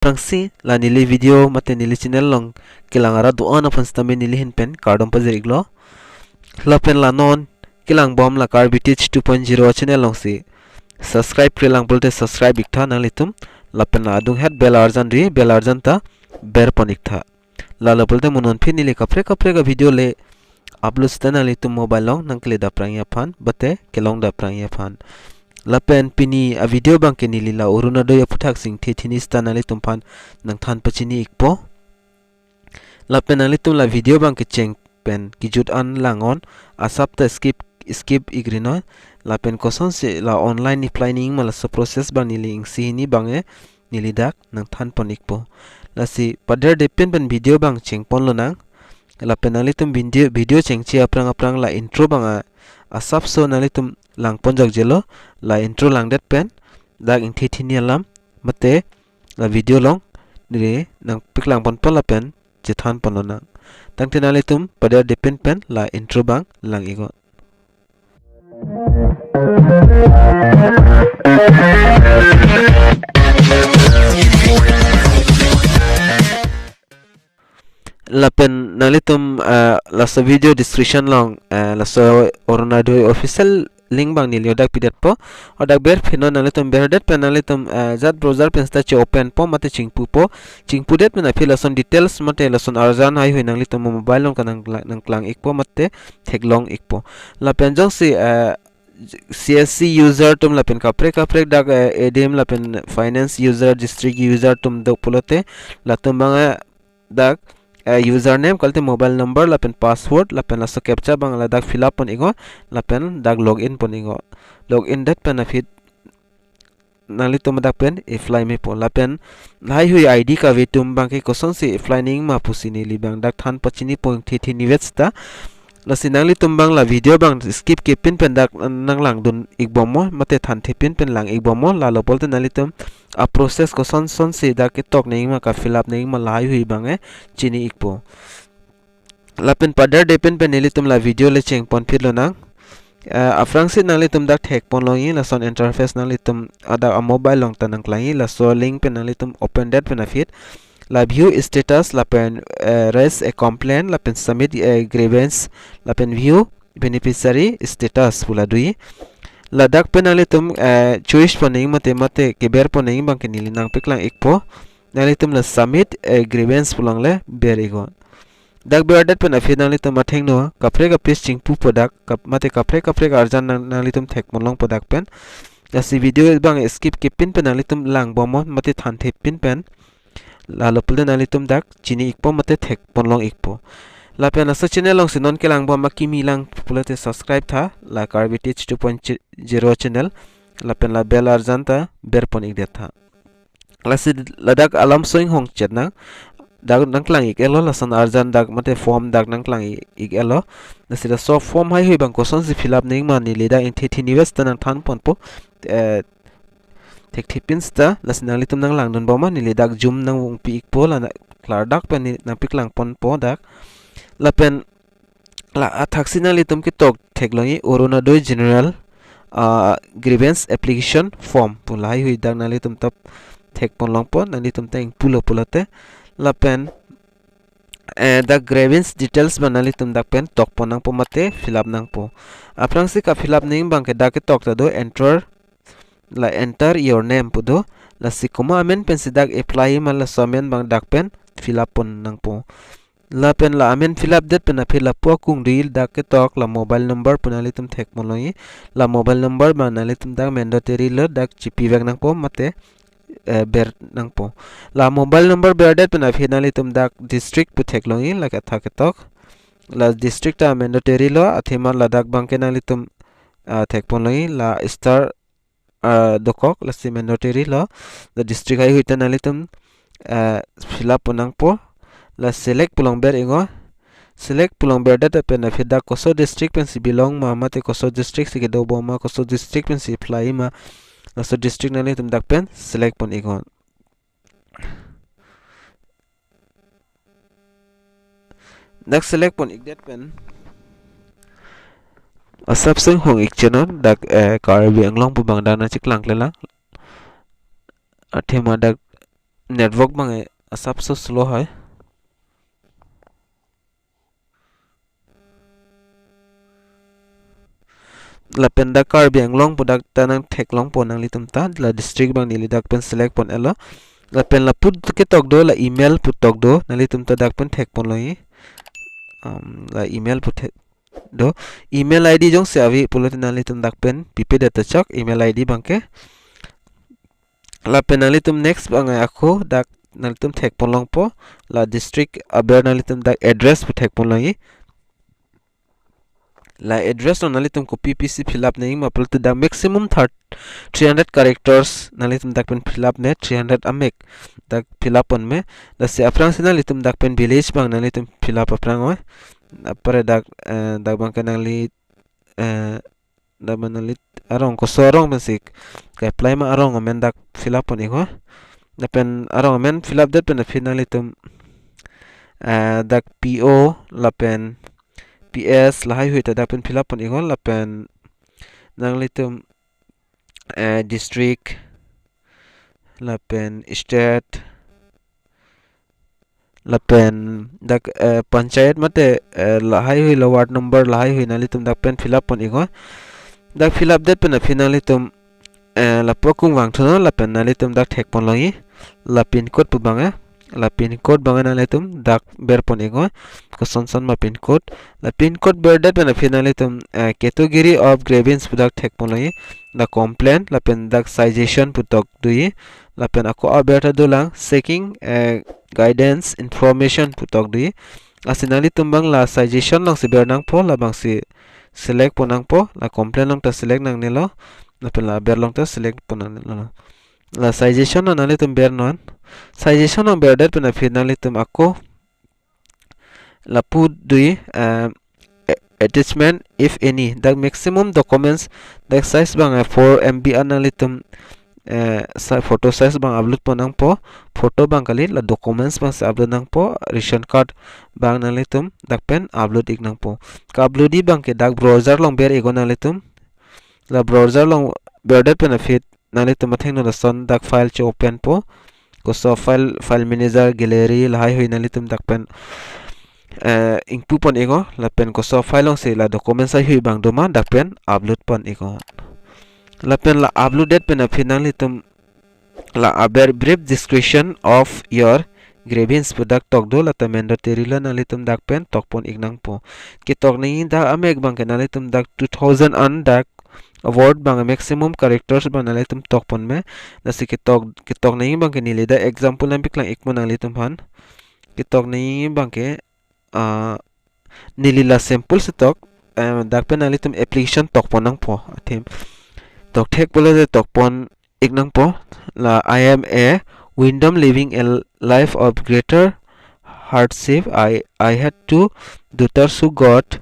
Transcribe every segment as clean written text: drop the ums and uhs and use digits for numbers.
Frangsi la nili video mate nili channel long kilang ara doa na fanstame nili hin pen Kardom pa ziriglo la pen la non kilang bom la Karbi 2.0 channel long si subscribe kilang bolte subscribe ikta nang litum la pen la adung het bell arjan ta ber ponik tha la bolte munon phi nili kapre ga video le upload stana litum mobile long nang kle da prang ya phan bate kelong da prang ya phan lapen pini a video bang ke nili la Orunadoi puthak sing thethini stana le tumpan nang than pachini ikpo lapen ali tum la video bang ke cheng pen kijut an langon asap ta skip igrino lapen koson se la online planning mala so process bang nili ing si ni bange nili dak nang than pon ikpo la si pader depen pen video bang cheng pon lo nang lapen ali tum video cheng chi aprang la intro bang asap so nalitum lang ponjak jelo la intro lang det pen dak ing thithini alam mate la video long dire nang piklang pon pala pen jethan ponona tang tenalitum pada depend pen la intro bang lang igo lapen nalitum la so video description long la so Orunadoi official link bang nilio dak pidet po odak ber phino nalitum berdet pen nalitum zat browser pen sta che open po mate chingpu det pen afila son details mate la son arjan hai hui nalitum mobile long kanang nang klang ikpo mate theklong ikpo la pen jong si CSC user tum la pen kapre dak ADM la pen finance user district user tum do pulote la tum bang dak username kalte mobile number la pen password la pen la so captcha bang la dak fill up pon ingo la pen dak login pon ingo login dat pen afit nali tum dak pen apply me pon la pen lai hui id ka vetum bang ke koson se apply ning ma pusini li bang dak than pachini pon thi niwetsta la sinangli tumbang la video bang skip ke pin pen dak nang lang dun ikbomo mate than the pin pen lang ikbomo la lo bolte nalitum a process ko son se dak ke tok nei ma ka fill up nei ma lai hui bang chini ikpo la pen padar depend pen nelitum la video le cheng pon philo nang afrang se nalitum dak thek pon longi la son interface nalitum ada a mobile long tanang klangi la so link pen nalitum open that pen afit la view status la pen raise a complaint la pen submit grievance la pen view beneficiary status pula dui la dak pen nalitum choice poning mate keber poning bang kenili nang piklang ikpo nalitum la submit grievance pulang le berigo dak berdat pen afid nalitum matheng no kapre pis chingpu product mate kapre arjan nalitum thek monlong product pen la si video bang skip ke pin pen nalitum lang bomo mate than the pin pen la lopulde nalitum dak chini ikpo mate thek ponlong ikpo la pen asa channel long sinon ke lang bom makimi lang pulate subscribe tha la Karbi 2.0 channel la pen la bell arjan ta ber pon ik det tha la si ladak alam soing hong chet na dak nang klang ik elo la san arjan dak mate form dak nang klang ik elo la si da so form hai hui bang koson si fill up ning ma ni leda in thi niwes tan than pon po tek thipins ta lasnang litum nang lang don boma ni ledak zoom nang wong pi ikpo la klar dak pen ni nang piklang pon po dak la pen la athaksina litum ki tok theklongi Orunadoi general grievance application form pulai hui dak nang litum tap thek pon long po nang litum teng pulate la pen dak grievance details banali tum dak pen tok pon nang po mate fill up nang po aprang si ka fill up ning bang ke dak tok ta do enter your name pudo la sikuma amen pen sidak apply mal la somen bang dak pen fill up pon nang po la pen la amen fill up det pen fill up po kung reel dak ke tok la mobile number punali tum thek moloi la mobile number banali tum dak mandatory le dak chipi vek nang po mate ber nang po la mobile number ber det pen finali tum dak district pu thek loi la ka thak tok la district a mandatory lo athima la dak bang ke nali tum thek pon loi la star dokok la si mandatory lo the district hai huita nalitum fill up ponang po la select pulang ber ingo select pulang ber data pen afida koso district pen si belong ma mate koso district si ke do boma koso district pen si apply ma la so district nalitum dak pen select pon ingo dak select pon igdet pen asap sing hong ik chenon dak Karbi anglong pu bang dana chiklang lela athema dak network bang asap so slow hai la pen da Karbi anglong product tanang thek long pon ang litum ta la district bang nili dak pen select pon elo la pen la put ke tok do la email put tok do na litum ta dak pen thek pon loi la email put do email id jong se avi pulot na litum dak pen pp data chak email id bang ke la pen na litum next bang ako dak na litum thek pon long po la district aber na litum dak address put thek pon loi la address on nalitum ko ppc fill up nei ma pultu da maximum 300 characters nalitum dak pen fill up ne 300 amek dak fill up on me da se aprang se nalitum dak pen village bang nalitum fill up aprang oi apare dak bang kanali da manalit arong ko sorong basic ka apply ma arong men dak fill up on ego da pen arong men fill up dat pen finalitum dak po la pen PS lahai hui ta pen fill up on igol la pen nang litum district la pen state la pen dak panchayat mate lahai hui la ward number lahai hui nalitum dak pen fill up on igol dak fill up dat pen finalitum la pokung wang thono la pen nalitum dak thek pon longi la pin code pu banga la pin code banga nalitum dak ber pon igol Koson ma pin code la pin code ber dat pen finalitum category of grievance product thek pon loi la complaint la pen dak citation putok dui la pen ako aberta dulang seeking guidance information putok dui asinalitum bang la citation long se ber nang po la bang si select pon nang po la complaint long ta select nang nilo la pen la ber long ta select pon nang nilo la citation on nalitum ber non citation on ber dat pen finalitum ako la put dui attachment if any the maximum documents the size bang 4 MB analitum photo size bang upload ponang po photo bang kali la documents bang sa upload nang po ration card bang nalitum dak pen upload ik nang po ka upload di bang ke dak browser long ber ego nalitum la browser long ber dat pen fit nalitum matheng no son dak file che open po ko so file manager gallery la hai hoi nalitum dak pen ingpu pon ego la pen ko so file long se la documents ai hui bang doma dak pen upload pon ego la pen la uploaded pen finally tum la aber brief description of your grievance product tok do la ta mandatory la na litum dak pen tok pon ignang po ki tok ni da amek bang na litum dak 2000 an dak award bang maximum characters bang na litum tok pon me la si ki tok ni bang ke ni le da example na piklang ikmo na litum han ki tok ni bang ke nilila sample stock dak pen alitum application tok pon nang po atim tok thek bole de tok pon ik nang po la I am a Wyndham living a life of greater hardship. I had two daughters who got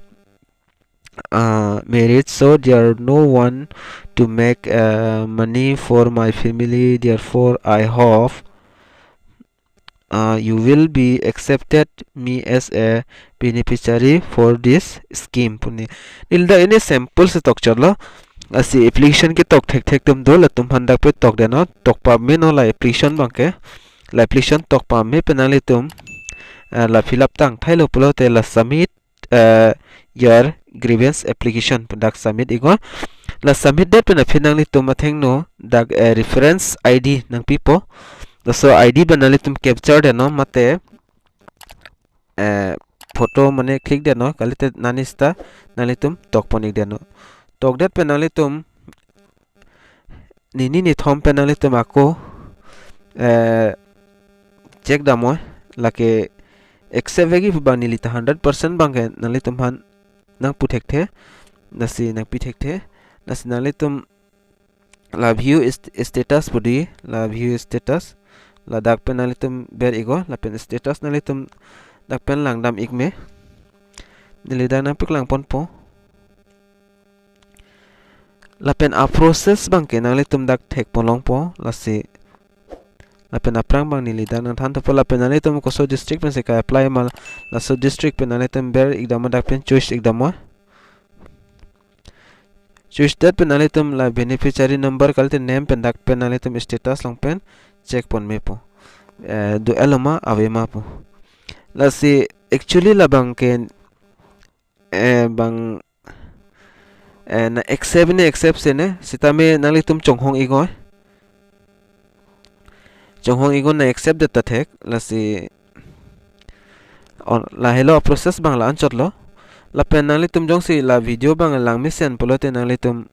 married, so there no one to make money for my family. Therefore, I hope you will be accepted me as a beneficiary for this scheme puni nilda ini sample se tok charlo asi application ke tok thek tum do la tum handak pe tok de no tok pa me no la application bang ke la application tok pa me penali tum la fill up tang thailo pulo te la submit your grievance application dak submit igo la submit dat pen finally tum atheng no dak reference id nang pipo so id banali tum capture de no mate photo mane click de no kalite nanista nali tum tok ponik de no tok dat penali tum ni thom penali tum ako check damo lake accept vegi banili ta 100% bang nali tum han nang puthek the nasi nang pithek the nasi nali tum la view status pudi la view status la dak pen nalitum ber ego la pen status nalitum dak pen lang dam ikme nilida na piklang pon po la pen a process bang ke nalitum dak thek polong po la si la pen aprang bang nilida na than to la pen nalitum ko so district pen se ka apply mal la so district pen nalitum ber ikdam dak pen choice ikdam choice dat pen nalitum la beneficiary number kalte name pen dak pen nalitum status long pen check pon me po do eloma avema po la si actually la bang ken bang na accept se ne sitame nali tum chonghong igoi chonghong igon na accept de tathek la si la hello process bang la anchot lo la pen nali tum jong si la video bang lang mi sen polote nali tum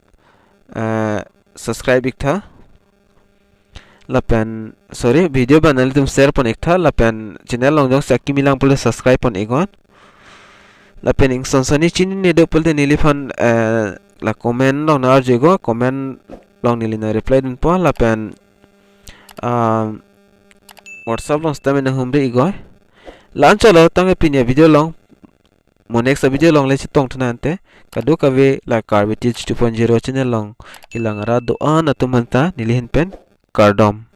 subscribe ikta la pen sorry video bang nali tum share pon ikta la pen channel long jong sakki milang pole subscribe pon igon la pen ing sonsoni chin ne do polte nili fan la comment long na arjego comment long nili na reply dun po la pen WhatsApp long stame na humre igoi lan chalo tang pinya video long mo next video long le chitong thanante kadu kave la Karbi 2.0 channel long kilang ara do an atumanta nilihin pen Kardom